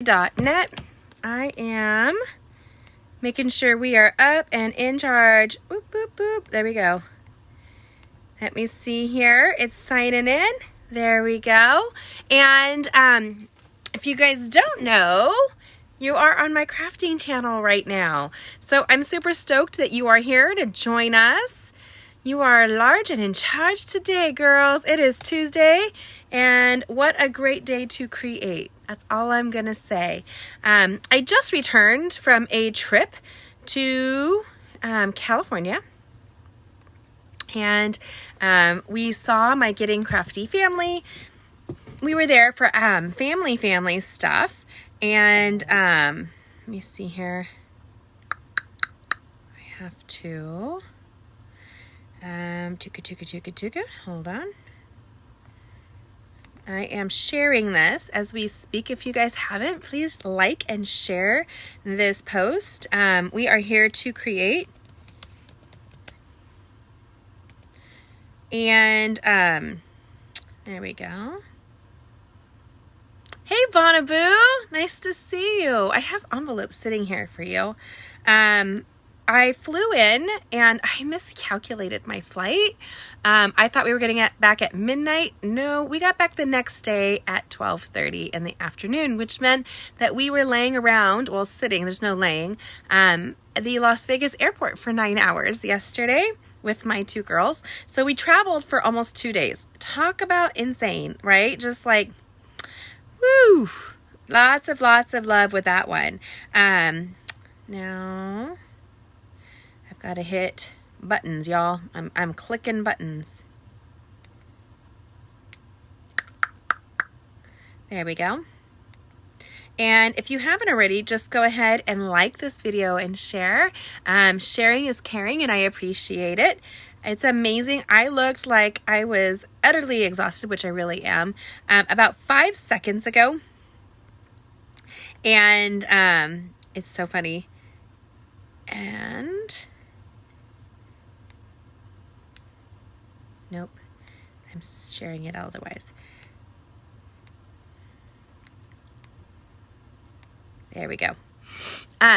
Net. I am making sure we are up and in charge. Boop, boop, boop. There we go. Let me see here. It's signing in. There we go. And if you guys don't know, you are on my crafting channel right now. So I'm super stoked that you are here to join us. You are large and in charge today, girls. It is Tuesday, and what a great day to create. That's all I'm gonna say. I just returned from a trip to California, and we saw my Getting Crafty family. We were there for family stuff, and let me see here. I have to tuka. Hold on. I am sharing this as we speak. If you guys haven't, please like and share this post. We are here to create. And there we go. Hey, Bonaboo, nice to see you. I have envelopes sitting here for you. I flew in and I miscalculated my flight. I thought we were getting back at midnight. No, we got back the next day at 12:30 in the afternoon, which meant that we were laying around, well, sitting, there's no laying, the Las Vegas airport for 9 hours yesterday with my two girls. So we traveled for almost 2 days. Talk about insane, right? Just like, woo, lots of love with that one. Now I've got to hit buttons, y'all. I'm clicking buttons. There we go. And if you haven't already, just go ahead and like this video and share. Sharing is caring, and I appreciate it. It's amazing. I looked like I was utterly exhausted, which I really am, about 5 seconds ago. And it's so funny. And nope, I'm sharing it otherwise. There we go.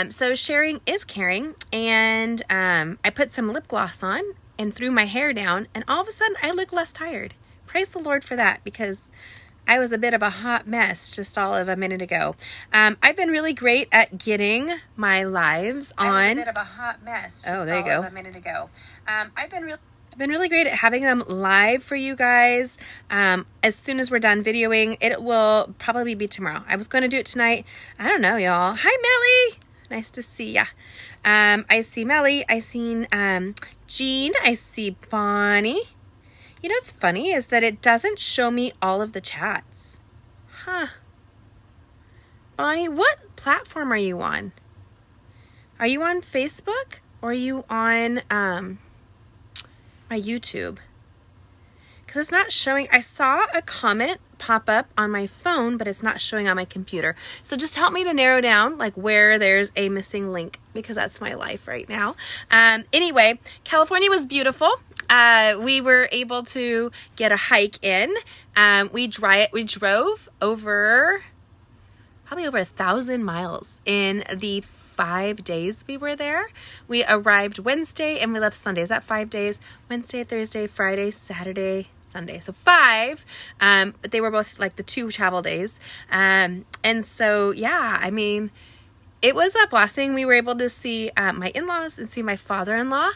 So sharing is caring, and I put some lip gloss on and threw my hair down, and all of a sudden I look less tired. Praise the Lord for that, because I was a bit of a hot mess just all of a minute ago. I've been really great at getting my lives on. I was a bit of a hot mess just all of a minute ago. I've been really great at having them live for you guys. As soon as we're done videoing, it will probably be tomorrow. I was going to do it tonight. I don't know, y'all. Hi, Melly. Nice to see ya. I see Melly. I seen Jean. I see Bonnie. You know what's funny is that it doesn't show me all of the chats. Huh. Bonnie, what platform are you on? Are you on Facebook, or are you on my YouTube? Because it's not showing. I saw a comment pop up on my phone, but it's not showing on my computer. So just help me to narrow down like where there's a missing link, because that's my life right now. Anyway, California was beautiful. We were able to get a hike in. We drove over probably over 1,000 miles in the 5 days we were there. We arrived Wednesday and we left Sunday. Is that 5 days? Wednesday, Thursday, Friday, Saturday, Sunday. So 5, but they were both like the 2 travel days. And so, yeah, I mean, it was a blessing. We were able to see my in-laws and see my father-in-law.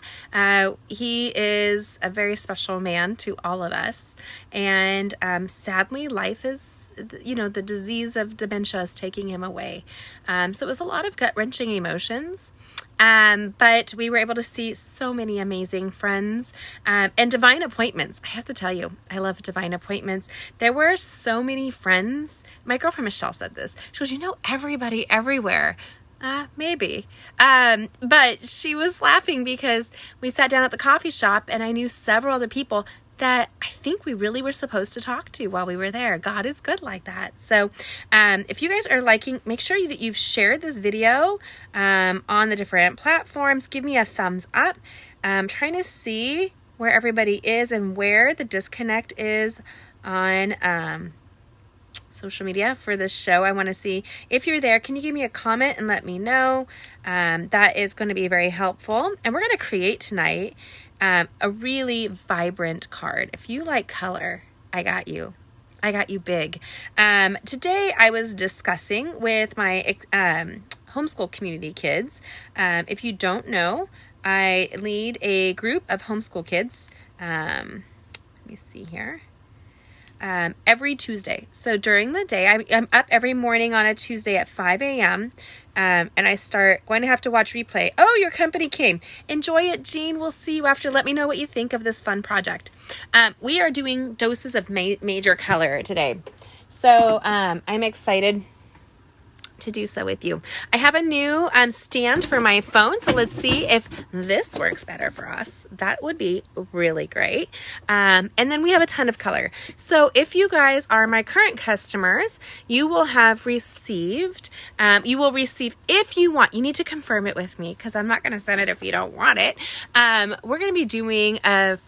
He is a very special man to all of us. And sadly, life is, you know, the disease of dementia is taking him away. So it was a lot of gut-wrenching emotions. But we were able to see so many amazing friends and divine appointments. I have to tell you, I love divine appointments. There were so many friends. My girlfriend Michelle said this. She goes, you know, everybody everywhere. Maybe. But she was laughing because we sat down at the coffee shop and I knew several other people that I think we really were supposed to talk to while we were there. God is good like that. So if you guys are liking, make sure that you've shared this video on the different platforms. Give me a thumbs up. I'm trying to see where everybody is and where the disconnect is on social media for this show. I want to see if you're there. Can you give me a comment and let me know? That is going to be very helpful. And we're going to create tonight a really vibrant card. If you like color, I got you. I got you big. Today I was discussing with my homeschool community kids. If you don't know, I lead a group of homeschool kids. Let me see here. Every Tuesday. So during the day, I'm up every morning on a Tuesday at 5 a.m. And I going to have to watch replay. Oh, your company came. Enjoy it, Jean. We'll see you after. Let me know what you think of this fun project. We are doing doses of major color today. So I'm excited to do so with you. I have a new stand for my phone, so let's see if this works better for us. That would be really great. And then we have a ton of color. So if you guys are my current customers, you will have received, if you want, you need to confirm it with me because I'm not going to send it if you don't want it. We're going to be doing our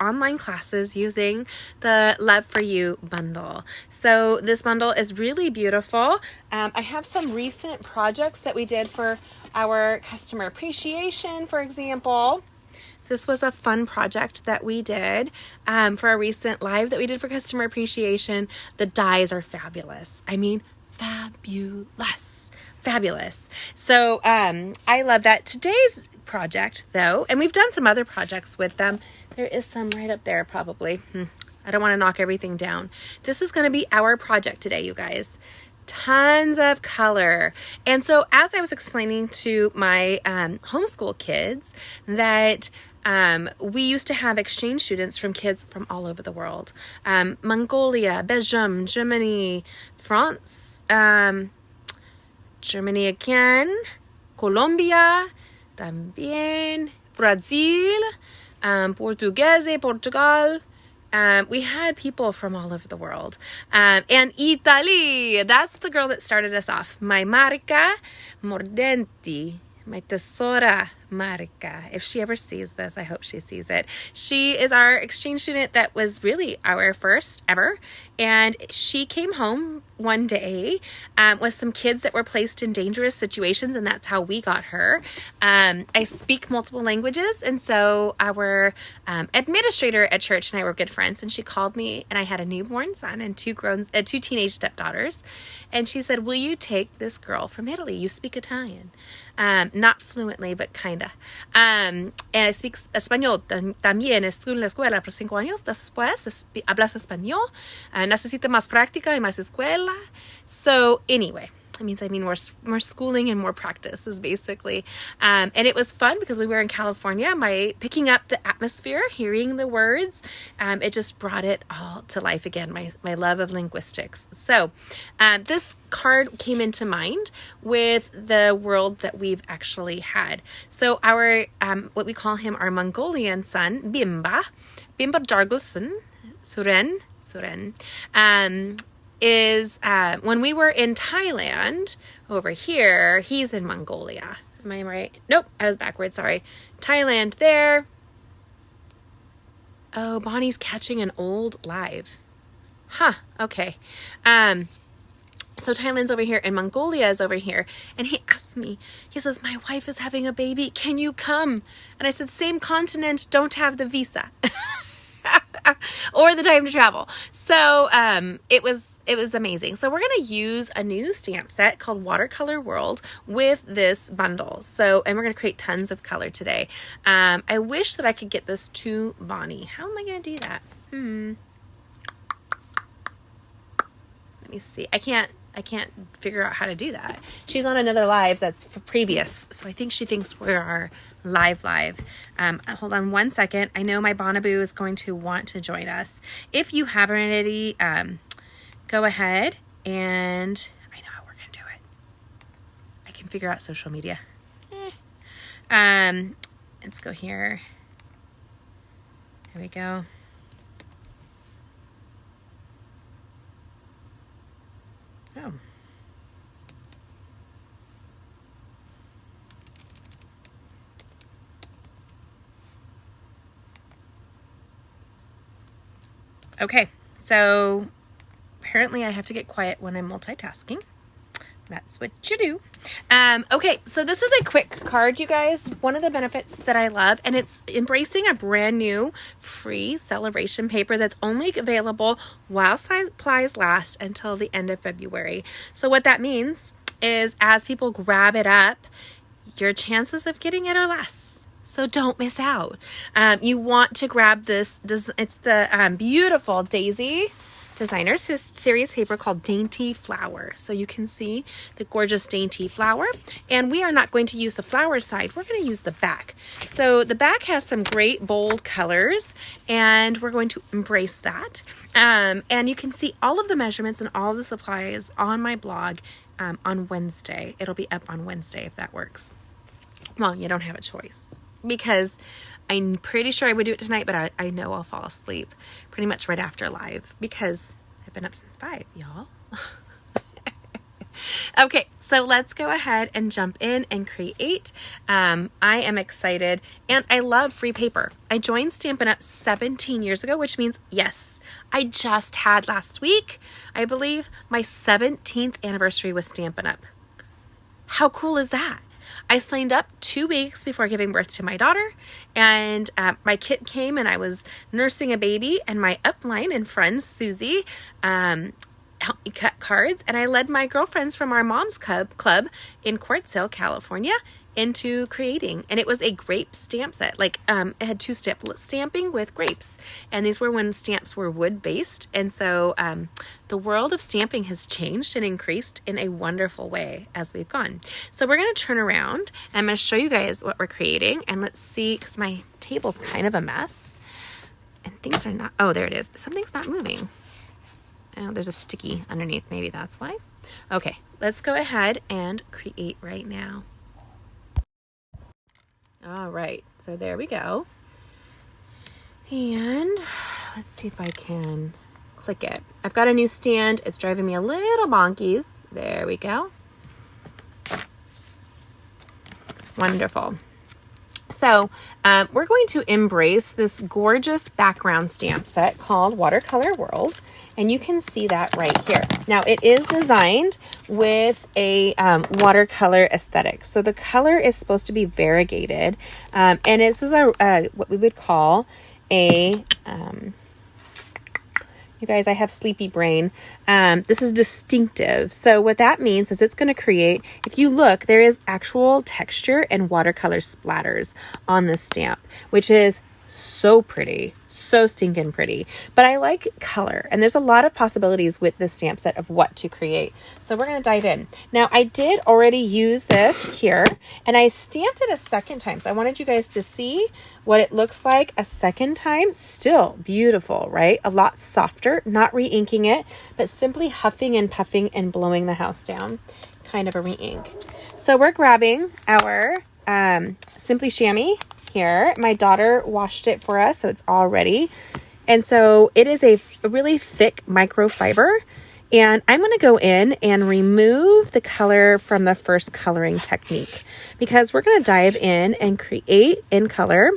online classes using the Love for You bundle. So this bundle is really beautiful. I have some recent projects that we did for our customer appreciation, for example. This was a fun project that we did for a recent live that we did for customer appreciation. The dies are fabulous. I mean, fabulous. So I love that. Today's project, though, and we've done some other projects with them. There is some right up there, probably. I don't want to knock everything down. This is going to be our project today, you guys. Tons of color. And so as I was explaining to my homeschool kids that we used to have exchange students from kids from all over the world. Mongolia, Belgium, Germany, France, Germany again, Colombia, también Brazil, Portugal. We had people from all over the world. And Italy, that's the girl that started us off. My Marica Mordenti, my tesora Marica. If she ever sees this, I hope she sees it. She is our exchange student that was really our first ever. And she came home one day with some kids that were placed in dangerous situations, and that's how we got her. I speak multiple languages, and so our administrator at church and I were good friends, and she called me, and I had a newborn son and two teenage stepdaughters, and she said, will you take this girl from Italy? You speak Italian. Not fluently, but kinda. And I speak español. También estuve en la escuela por 5 años. Después hablas español. Necesita más práctica y más escuela. So anyway, it means more schooling and more practice is basically. And it was fun because we were in California. Picking up the atmosphere, hearing the words, it just brought it all to life again, my love of linguistics. So this card came into mind with the world that we've actually had. So our, what we call him, our Mongolian son, Bimba Dargelson, Suren, is when we were in Thailand over here, he's in Mongolia. Am I right? Nope, I was backwards, sorry. Thailand there. Oh, Bonnie's catching an old live. Huh, okay. So Thailand's over here and Mongolia is over here. And he asked me, he says, my wife is having a baby. Can you come? And I said, same continent, don't have the visa. Or the time to travel. So it was amazing. So we're going to use a new stamp set called Watercolor World with this bundle. So, and we're going to create tons of color today. I wish that I could get this to Bonnie. How am I going to do that? Let me see. I can't figure out how to do that. She's on another live that's previous. So I think she thinks we're our live. Hold on one second. I know my Bonaboo is going to want to join us. If you haven't already, go ahead and I know how we're going to do it. I can figure out social media. Let's go here. There we go. Oh. Okay, so apparently I have to get quiet when I'm multitasking. That's what you do. Okay, so this is a quick card, you guys. One of the benefits that I love, and it's embracing a brand new free celebration paper that's only available while supplies last until the end of February. So what that means is as people grab it up, your chances of getting it are less. So don't miss out. You want to grab this. It's the beautiful Daisy Designer Series paper called Dainty Flower. So you can see the gorgeous dainty flower. And we are not going to use the flower side. We're going to use the back. So the back has some great bold colors, and we're going to embrace that. And you can see all of the measurements and all of the supplies on my blog on Wednesday. It'll be up on Wednesday if that works. Well, you don't have a choice, because I'm pretty sure I would do it tonight, but I know I'll fall asleep pretty much right after live because I've been up since 5, y'all. Okay, so let's go ahead and jump in and create. I am excited, and I love free paper. I joined Stampin Up 17 years ago, which means, yes, I just had last week, I believe, my 17th anniversary with Stampin Up. How cool is that? I signed up 2 weeks before giving birth to my daughter, and my kit came and I was nursing a baby, and my upline and friend Susie helped me cut cards, and I led my girlfriends from our mom's club in Quartzsville, California, into creating. And it was a grape stamp set. Like it had 2-step stamping with grapes, and these were when stamps were wood based. And so the world of stamping has changed and increased in a wonderful way as we've gone. So we're going to turn around and I'm going to show you guys what we're creating, and let's see, because my table's kind of a mess and things are not, oh, there it is, something's not moving. Oh, there's a sticky underneath, maybe that's why. Okay, let's go ahead and create right now. All right, so there we go. And let's see if I can click it. I've got a new stand. It's driving me a little bonkies. There we go. Wonderful. So we're going to embrace this gorgeous background stamp set called Watercolor World. And you can see that right here. Now it is designed with a watercolor aesthetic. So the color is supposed to be variegated. And this is a what we would call a, you guys, I have sleepy brain. This is distinctive. So what that means is it's going to create, if you look, there is actual texture and watercolor splatters on this stamp, which is so pretty, so stinking pretty. But I like color, and there's a lot of possibilities with this stamp set of what to create. So we're going to dive in. Now I did already use this here, and I stamped it a second time. So I wanted you guys to see what it looks like a second time. Still beautiful, right? A lot softer, not re-inking it, but simply huffing and puffing and blowing the house down. Kind of a re-ink. So we're grabbing our Simply Chamois here. My daughter washed it for us, so it's all ready. And so it is a really thick microfiber, and I'm going to go in and remove the color from the first coloring technique, because we're going to dive in and create in color.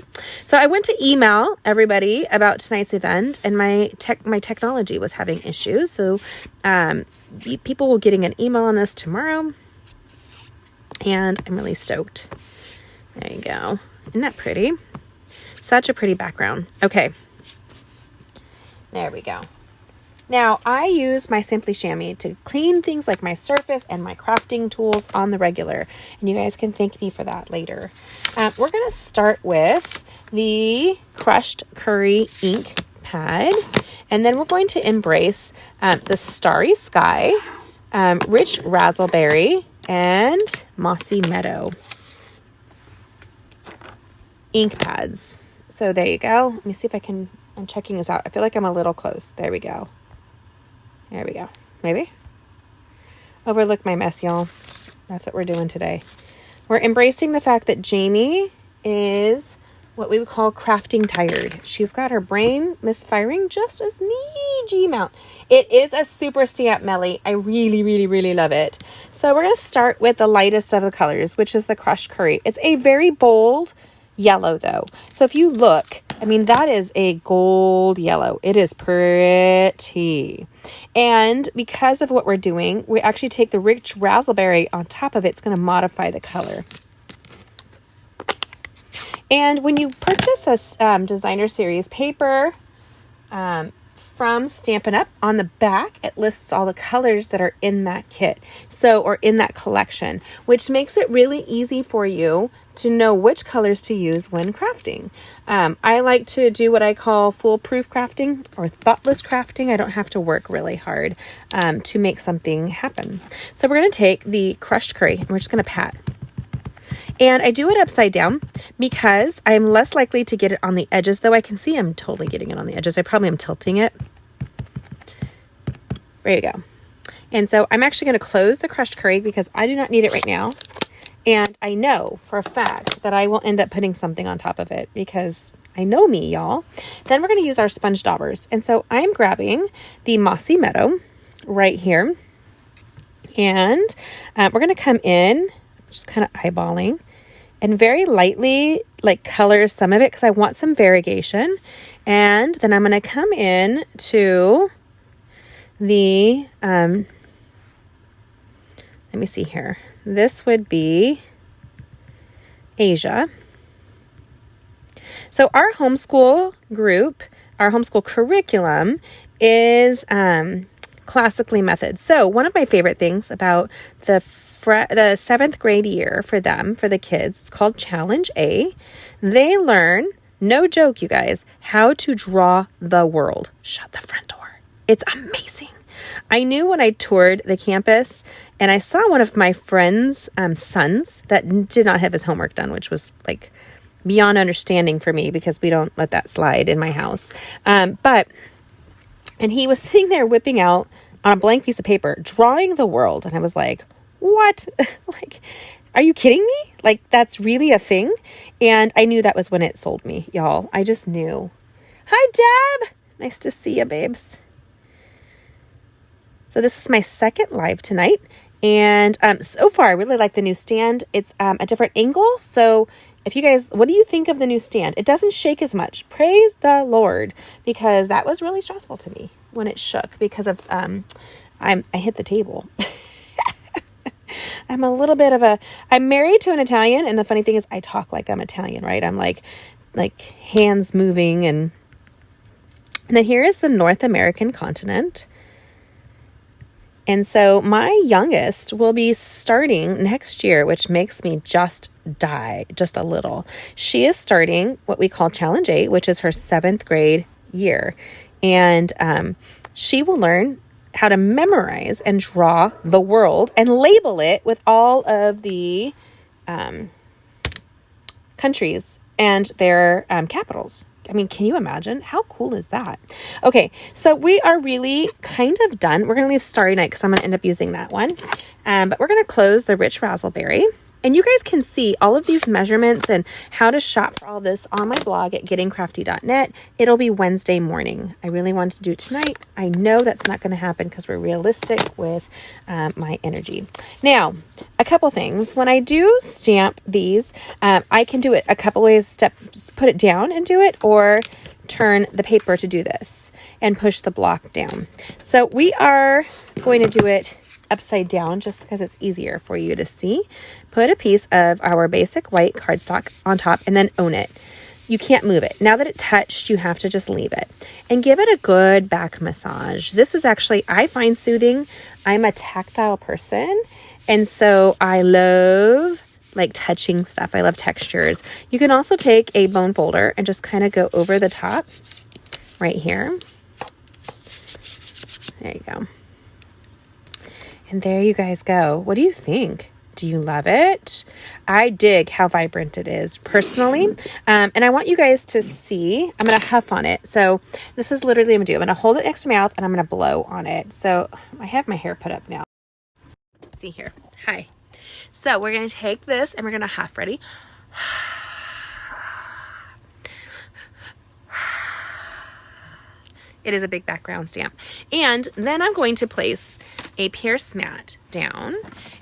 So I went to email everybody about tonight's event, and my technology was having issues. So people will getting an email on this tomorrow, and I'm really stoked. There you go. Isn't that pretty? Such a pretty background. Okay. There we go. Now, I use my Simply Chamois to clean things like my surface and my crafting tools on the regular. And you guys can thank me for that later. We're going to start with the Crushed Curry ink pad. And then we're going to embrace the Starry Sky, Rich Razzleberry, and Mossy Meadow ink pads. So there you go. Let me see if I'm checking this out. I feel like I'm a little close. There we go. There we go. Maybe. Overlook my mess, y'all. That's what we're doing today. We're embracing the fact that Jamie is what we would call crafting tired. She's got her brain misfiring just a sneaky amount. It is a super stamp, Melly. I really, really, really love it. So we're going to start with the lightest of the colors, which is the Crushed Curry. It's a very bold yellow though. So if you look, I mean, that is a gold yellow. It is pretty. And because of what we're doing, we actually take the rich raspberry on top of it. It's going to modify the color. And when you purchase this designer series paper from Stampin Up, on the back, it lists all the colors that are in that kit. Or in that collection, which makes it really easy for you to know which colors to use when crafting. I like to do what I call foolproof crafting or thoughtless crafting. I don't have to work really hard to make something happen. So we're going to take the crushed curry and we're just going to pat. And I do it upside down because I'm less likely to get it on the edges, though I can see I'm totally getting it on the edges. I probably am tilting it. There you go. And so I'm actually going to close the crushed curry because I do not need it right now. And I know for a fact that I will end up putting something on top of it because I know me, y'all. Then we're going to use our sponge daubers. And so I'm grabbing the Mossy Meadow right here. And we're going to come in, just kind of eyeballing, and very lightly like color some of it because I want some variegation. And then I'm going to come in to the, let me see here. This would be Asia. So our homeschool group, our homeschool curriculum is classically method. So one of my favorite things about the 7th grade year for them, for the kids, it's called Challenge A. They learn, no joke, you guys, how to draw the world. Shut the front door. It's amazing. I knew when I toured the campus and I saw one of my friend's sons that did not have his homework done, which was like beyond understanding for me because we don't let that slide in my house. And he was sitting there whipping out on a blank piece of paper, drawing the world. And I was like, what? Like, are you kidding me? Like, that's really a thing? And I knew that was when it sold me, y'all. I just knew. Hi, Deb. Nice to see you, babes. So this is my second live tonight. And so far, I really like the new stand. It's a different angle. So if you guys, what do you think of the new stand? It doesn't shake as much. Praise the Lord. Because that was really stressful to me when it shook because of, I hit the table. I'm a little bit of I'm married to an Italian. And the funny thing is I talk like I'm Italian, right? I'm like hands moving. And then here is the North American continent. And so my youngest will be starting next year, which makes me just die just a little. She is starting what we call Challenge 8, which is her 7th grade year. And she will learn how to memorize and draw the world and label it with all of the countries and their capitals. I mean, can you imagine? How cool is that? Okay, so we are really kind of done. We're going to leave Starry Night because I'm going to end up using that one. But we're going to close the Rich Razzleberry. And you guys can see all of these measurements and how to shop for all this on my blog at gettingcrafty.net. It'll be Wednesday morning. I really wanted to do it tonight. I know that's not going to happen because we're realistic with my energy. Now, a couple things. When I do stamp these, I can do it a couple ways. Steps, put it down and do it, or turn the paper to do this and push the block down. So we are going to do it upside down just because it's easier for you to see. Put a piece of our basic white cardstock on top and then own it. You can't move it. Now that it touched, you have to just leave it and give it a good back massage. This is actually, I find soothing. I'm a tactile person, and so I love like touching stuff. I love textures. You can also take a bone folder and just kind of go over the top right here. There you go. And there you guys go. What do you think? Do you love it? I dig how vibrant it is personally. And I want you guys to see, I'm going to huff on it. So this is literally what I'm going to do. I'm going to hold it next to my mouth and I'm going to blow on it. So I have my hair put up now. Let's see here. Hi. So we're going to take this and we're going to huff. Ready? It is a big background stamp. And then I'm going to place a Pierce mat down,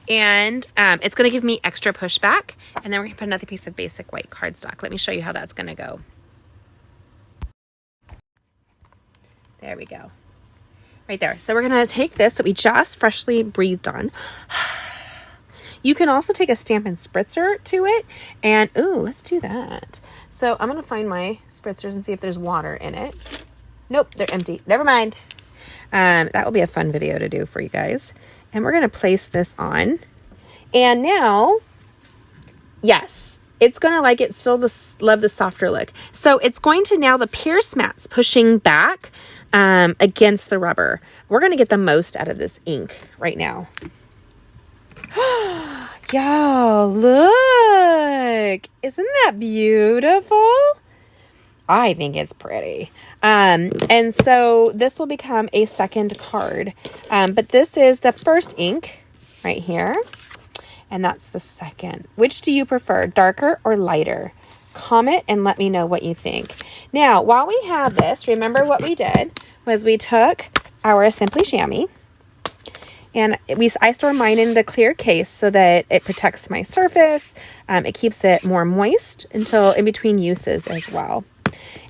and it's going to give me extra pushback. And then we're going to put another piece of basic white cardstock. Let me show you how that's going to go. There we go. Right there. So we're going to take this that we just freshly breathed on. You can also take a Stampin' Spritzer to it. And, ooh, let's do that. So I'm going to find my spritzers and see if there's water in it. Nope, they're empty. Never mind. That will be a fun video to do for you guys. And we're going to place this on. And now, yes, it's going to like it. Still love the softer look. So it's going to now, the pierce mat's pushing back against the rubber. We're going to get the most out of this ink right now. Y'all, look. Isn't that beautiful? I think it's pretty. And so this will become a second card. But this is the first ink right here. And that's the second. Which do you prefer, darker or lighter? Comment and let me know what you think. Now, while we have this, remember what we did was we took our Simply Chamois and I store mine in the clear case so that it protects my surface. It keeps it more moist until in between uses as well.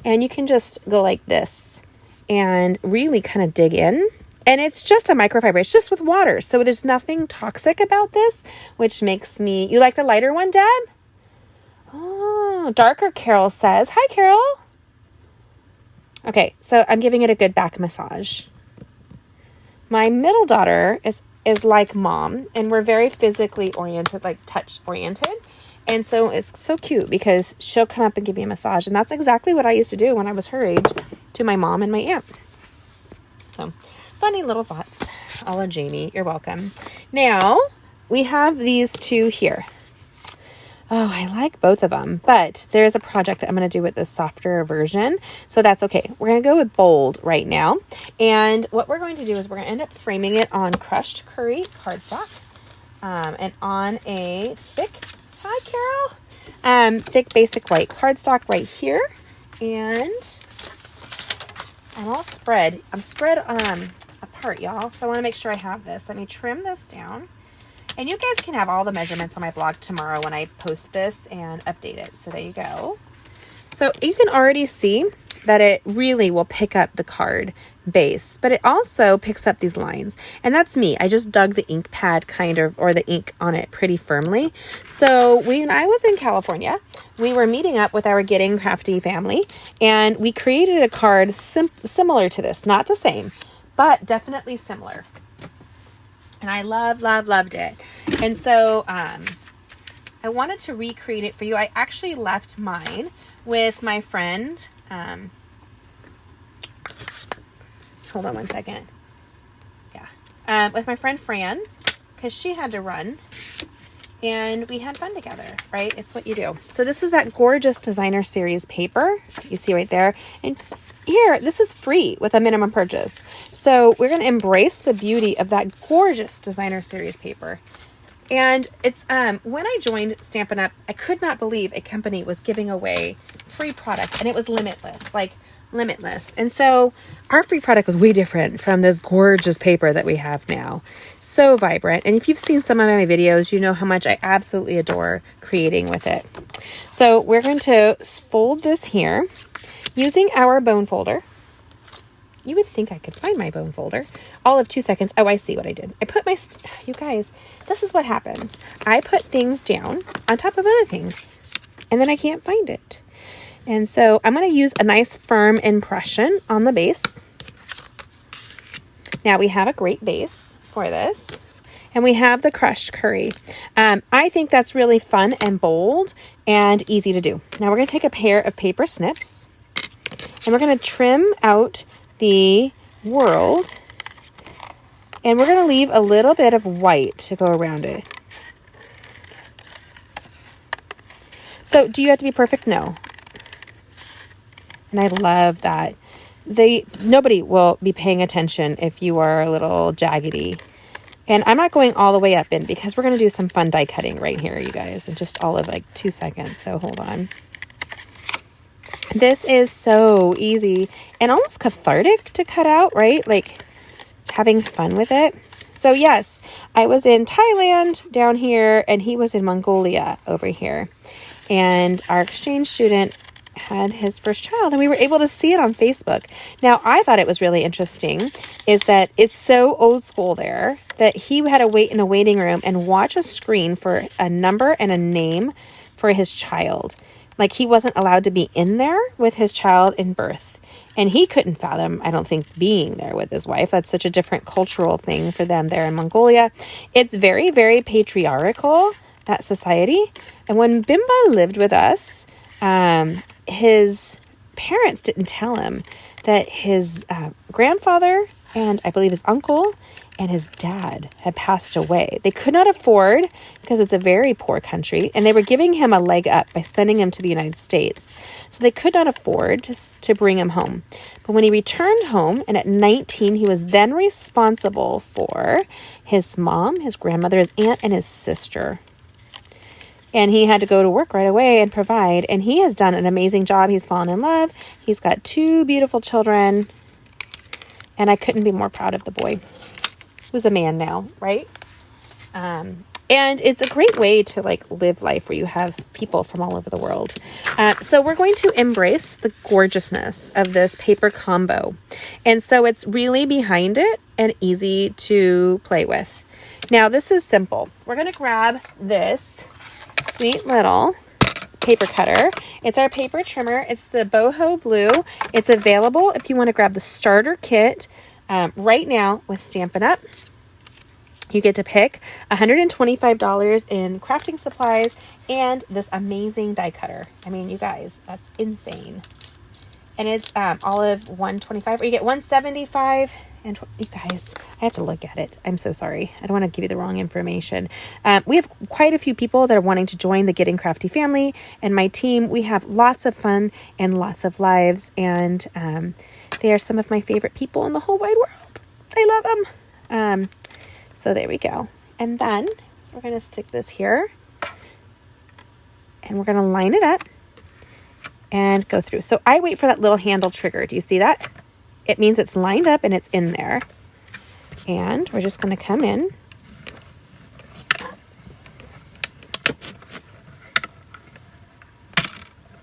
And you can just go like this and really kind of dig in. And it's just a microfiber. It's just with water. So there's nothing toxic about this, which makes me... You like the lighter one, Deb? Oh, darker, Carol says. Hi, Carol. Okay, so I'm giving it a good back massage. My middle daughter is like mom, and we're very physically oriented, like touch oriented. And so it's so cute because she'll come up and give me a massage. And that's exactly what I used to do when I was her age to my mom and my aunt. So funny little thoughts. A la Jamie, you're welcome. Now we have these two here. Oh, I like both of them, but there's a project that I'm going to do with this softer version. So that's okay. We're going to go with bold right now. And what we're going to do is we're going to end up framing it on crushed curry cardstock and on a thick, hi Carol, thick basic white cardstock right here. And I'm spread apart, y'all. So I want to make sure I have this. Let me trim this down. And you guys can have all the measurements on my blog tomorrow when I post this and update it. So there you go. So you can already see that it really will pick up the card base, but it also picks up these lines. And that's me. I just dug the ink pad kind of, or the ink on it pretty firmly. So when I was in California, we were meeting up with our Getting Crafty family, and we created a card similar to this. Not the same, but definitely similar. And I loved it. And so I wanted to recreate it for you. I actually left mine with my friend. Hold on one second. Yeah. With my friend Fran, because she had to run. And we had fun together, right? It's what you do. So this is that gorgeous designer series paper. You see right there. And here, this is free with a minimum purchase. So we're going to embrace the beauty of that gorgeous designer series paper. And it's when I joined Stampin' Up, I could not believe a company was giving away free product, and it was limitless, like limitless. And so our free product was way different from this gorgeous paper that we have now. So vibrant. And if you've seen some of my videos, you know how much I absolutely adore creating with it. So we're going to fold this here using our bone folder. You would think I could find my bone folder. All of 2 seconds. Oh, I see what I did. I put my... You guys, this is what happens. I put things down on top of other things, and then I can't find it. And so I'm going to use a nice firm impression on the base. Now we have a great base for this. And we have the crushed curry. I think that's really fun and bold and easy to do. Now we're going to take a pair of paper snips, and we're going to trim out the world, and we're going to leave a little bit of white to go around it. So do you have to be perfect? No. And I love that. Nobody will be paying attention if you are a little jaggedy. And I'm not going all the way up in because we're going to do some fun die cutting right here, you guys, in just all of like 2 seconds. So hold on. This is so easy and almost cathartic to cut out, right? Like having fun with it. So yes, I was in Thailand down here, and he was in Mongolia over here. And our exchange student had his first child, and we were able to see it on Facebook. Now, I thought it was really interesting is that it's so old school there that he had to wait in a waiting room and watch a screen for a number and a name for his child. Like, he wasn't allowed to be in there with his child in birth. And he couldn't fathom, I don't think, being there with his wife. That's such a different cultural thing for them there in Mongolia. It's very, very patriarchal, that society. And when Bimba lived with us, his parents didn't tell him that his grandfather and I believe his uncle and his dad had passed away. They could not afford, because it's a very poor country, and they were giving him a leg up by sending him to the United States. So they could not afford to bring him home. But when he returned home, and at 19, he was then responsible for his mom, his grandmother, his aunt, and his sister. And he had to go to work right away and provide. And he has done an amazing job. He's fallen in love. He's got 2 beautiful children. And I couldn't be more proud of the boy. Who's a man now, right? And it's a great way to like live life where you have people from all over the world. So we're going to embrace the gorgeousness of this paper combo. And so it's really behind it and easy to play with. Now this is simple. We're going to grab this sweet little paper cutter. It's our paper trimmer. It's the boho blue. It's available if you want to grab the starter kit right now with Stampin Up. You get to pick $125 in crafting supplies and this amazing die cutter. I mean, you guys, that's insane. And it's olive $125, or you get $175. And you guys, I have to look at it. I'm so sorry. I don't want to give you the wrong information. We have quite a few people that are wanting to join the Getting Crafty family and my team. We have lots of fun and lots of lives, and they are some of my favorite people in the whole wide world. I love them. So there we go. And then we're going to stick this here, and we're going to line it up and go through. So I wait for that little handle trigger. Do you see that? It means it's lined up and it's in there. And we're just going to come in.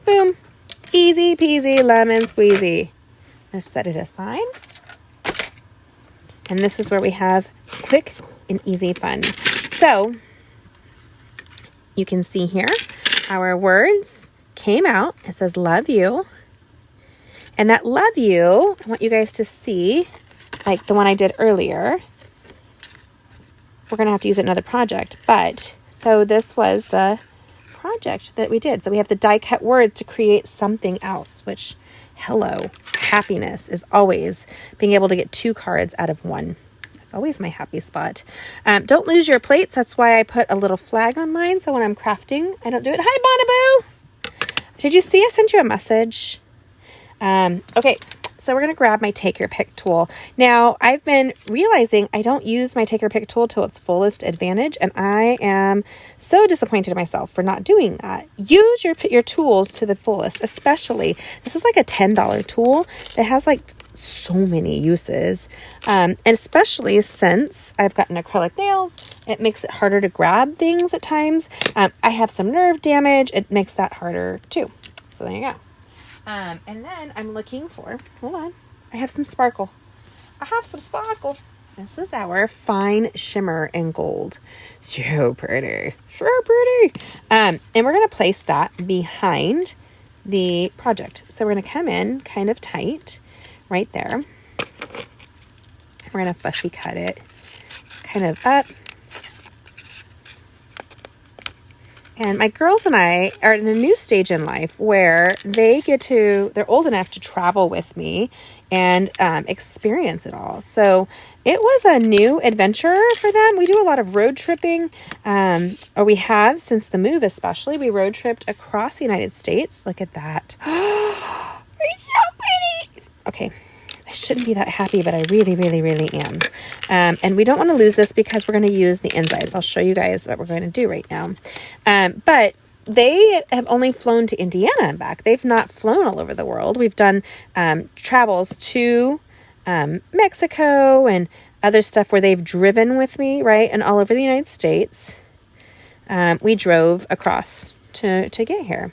Boom. Easy peasy lemon squeezy. Let's set it aside. And this is where we have quick and easy fun. So you can see here, our words came out. It says, love you. And that love you, I want you guys to see, like the one I did earlier. We're going to have to use it in another project. But, so this was the project that we did. So we have the die cut words to create something else, which, hello, happiness is always being able to get 2 cards out of 1. That's always my happy spot. Don't lose your plates. That's why I put a little flag on mine. So when I'm crafting, I don't do it. Hi, Bonaboo! Did you see I sent you a message? Okay, so we're going to grab my Take Your Pick tool. Now, I've been realizing I don't use my Take Your Pick tool to its fullest advantage, and I am so disappointed in myself for not doing that. Use your tools to the fullest, especially, this is like a $10 tool that has like so many uses, and especially since I've gotten acrylic nails, it makes it harder to grab things at times. I have some nerve damage. It makes that harder too. So there you go. And then I'm looking for, hold on, I have some sparkle. I have some sparkle. This is our fine shimmer in gold. So pretty. So pretty. And we're going to place that behind the project. So we're going to come in kind of tight right there. We're going to fussy cut it kind of up. And my girls and I are in a new stage in life where they're old enough to travel with me and experience it all. So it was a new adventure for them. We do a lot of road tripping, or we have since the move especially. We road tripped across the United States. Look at that. It's so pretty. Okay. I shouldn't be that happy, but I really, really, really am. And we don't want to lose this because we're going to use the insides. I'll show you guys what we're going to do right now. But they have only flown to Indiana and back. They've not flown all over the world. We've done travels to Mexico and other stuff where they've driven with me, right? And all over the United States. We drove across to get here.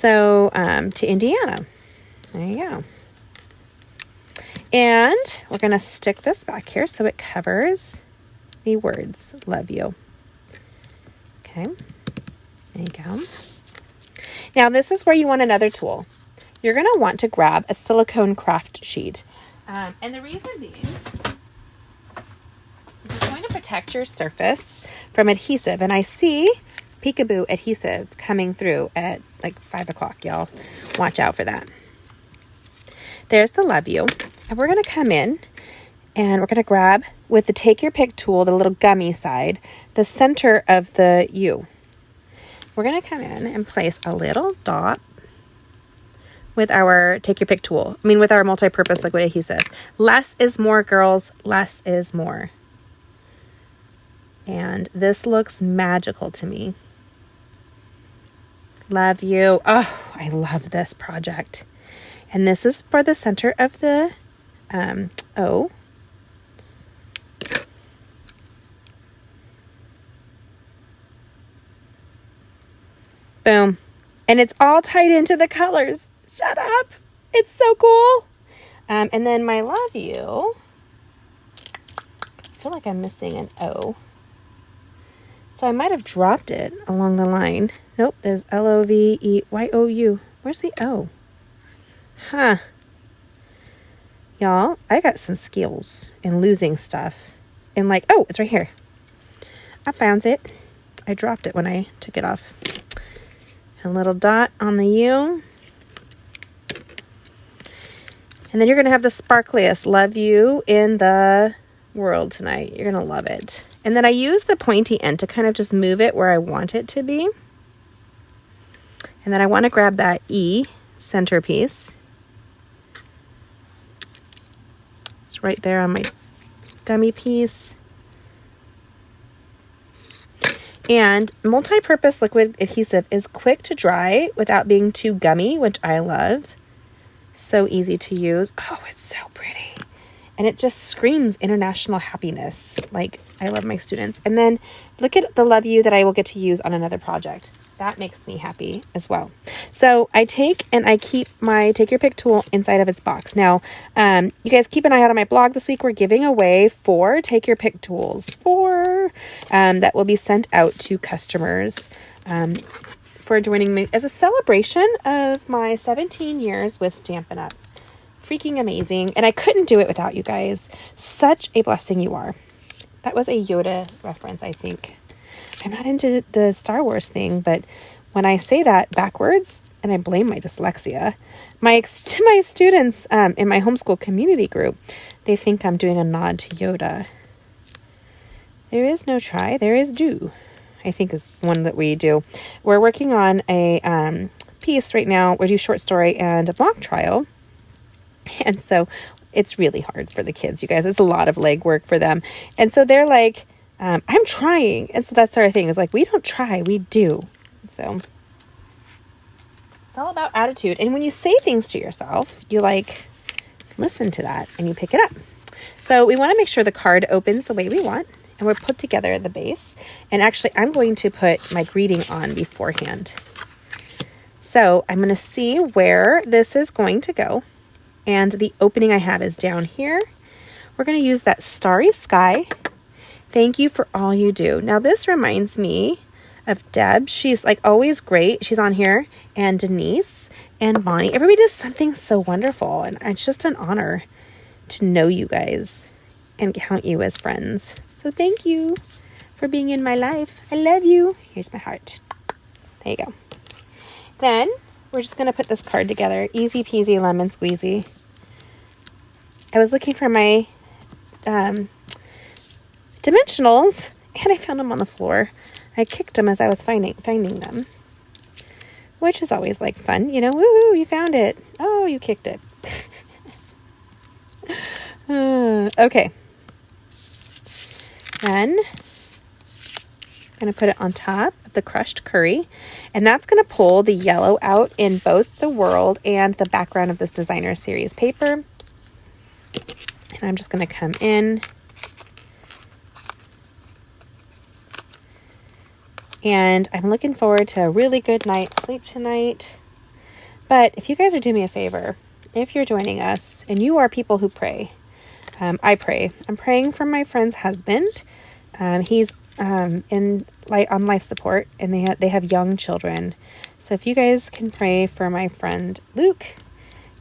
So to Indiana. There you go. And we're going to stick this back here so it covers the words, love you. Okay, there you go. Now this is where you want another tool. You're going to want to grab a silicone craft sheet. And the reason being is it's going to protect your surface from adhesive. And I see peekaboo adhesive coming through at like 5 o'clock, y'all. Watch out for that. There's the love you. And we're going to come in and we're going to grab with the take your pick tool, the little gummy side, the center of the U. We're going to come in and place a little dot with our take your pick tool. With our multi-purpose liquid adhesive. Less is more, girls. Less is more. And this looks magical to me. Love you. Oh, I love this project. And this is for the center of the O. Boom. And it's all tied into the colors. Shut up. It's so cool. And then my love you. I feel like I'm missing an O. So I might have dropped it along the line. Nope, there's LOVEYOU. Where's the O? Huh. Y'all, I got some skills in losing stuff. And like, oh, it's right here. I found it. I dropped it when I took it off. A little dot on the U. And then you're going to have the sparkliest love you in the world tonight. You're going to love it. And then I use the pointy end to kind of just move it where I want it to be. And then I want to grab that E centerpiece. It's right there on my gummy piece. And multi-purpose liquid adhesive is quick to dry without being too gummy, which I love. So easy to use. Oh, it's so pretty. And it just screams international happiness. Like, I love my students. And then look at the love you that I will get to use on another project. That makes me happy as well. So I take and I keep my take your pick tool inside of its box. Now, you guys keep an eye out on my blog this week. We're giving away 4 take your pick tools. 4 that will be sent out to customers for joining me as a celebration of my 17 years with Stampin UP. Freaking amazing. And I couldn't do it without you guys. Such a blessing you are. That was a Yoda reference, I think. I'm not into the Star Wars thing, but when I say that backwards, and I blame my dyslexia, my students in my homeschool community group, they think I'm doing a nod to Yoda. There is no try, there is do, I think is one that we do. We're working on a piece right now. We do short story and a mock trial. And so it's really hard for the kids, you guys. It's a lot of legwork for them. And so they're like, I'm trying. And so that's our thing is like, we don't try, we do. So it's all about attitude. And when you say things to yourself, you like listen to that and you pick it up. So we want to make sure the card opens the way we want. And we're put together the base. And actually, I'm going to put my greeting on beforehand. So I'm going to see where this is going to go. And the opening I have is down here. We're going to use that starry sky. Thank you for all you do. Now this reminds me of Deb. She's like always great. She's on here. And Denise and Bonnie. Everybody does something so wonderful. And it's just an honor to know you guys and count you as friends. So thank you for being in my life. I love you. Here's my heart. There you go. Then we're just going to put this card together. Easy peasy lemon squeezy. I was looking for my dimensionals and I found them on the floor. I kicked them as I was finding them, which is always like fun. You know, woo, you found it. Oh, you kicked it. Okay. Then I'm going to put it on top of the crushed curry. And that's going to pull the yellow out in both the world and the background of this designer series paper. And I'm just going to come in. And I'm looking forward to a really good night's sleep tonight. But if you guys are doing me a favor, if you're joining us and you are people who pray, I pray. I'm praying for my friend's husband. He's on life support, and they have young children. So if you guys can pray for my friend Luke,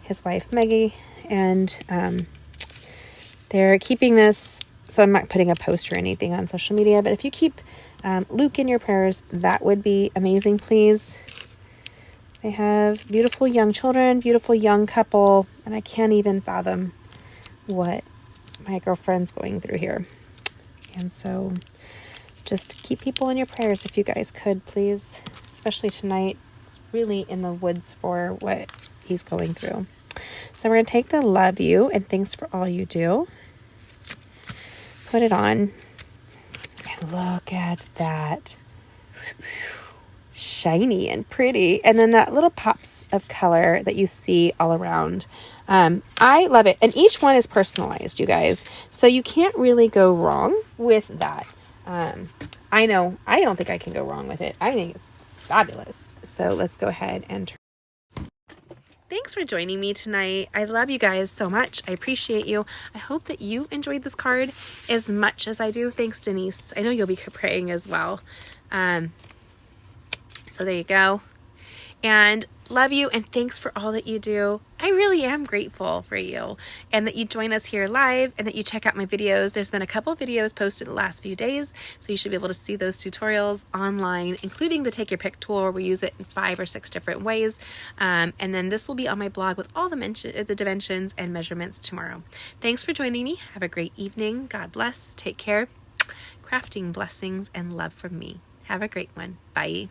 his wife Maggie, and they're keeping this. So I'm not putting a post or anything on social media, but if you keep Luke in your prayers, that would be amazing, please. They have beautiful young children, beautiful young couple, and I can't even fathom what my girlfriend's going through here. And so just keep people in your prayers if you guys could, please, especially tonight. It's really in the woods for what he's going through. So we're going to take the love you and thanks for all you do. Put it on. And look at that. Shiny and pretty. And then that little pops of color that you see all around. I love it. And each one is personalized, you guys. So you can't really go wrong with that. I know I don't think I can go wrong with it. I think it's fabulous. So let's go ahead and turn. Thanks for joining me tonight. I love you guys so much. I appreciate you. I hope that you enjoyed this card as much as I do. Thanks, Denise. I know you'll be praying as well. So there you go. And love you, and thanks for all that you do. I really am grateful for you, and that you join us here live, and that you check out my videos. There's been a couple videos posted the last few days, so you should be able to see those tutorials online, including the Take Your Pick tool, where we use it in 5 or 6 different ways. And then this will be on my blog with all the dimensions and measurements tomorrow. Thanks for joining me. Have a great evening. God bless. Take care. Crafting blessings and love from me. Have a great one. Bye.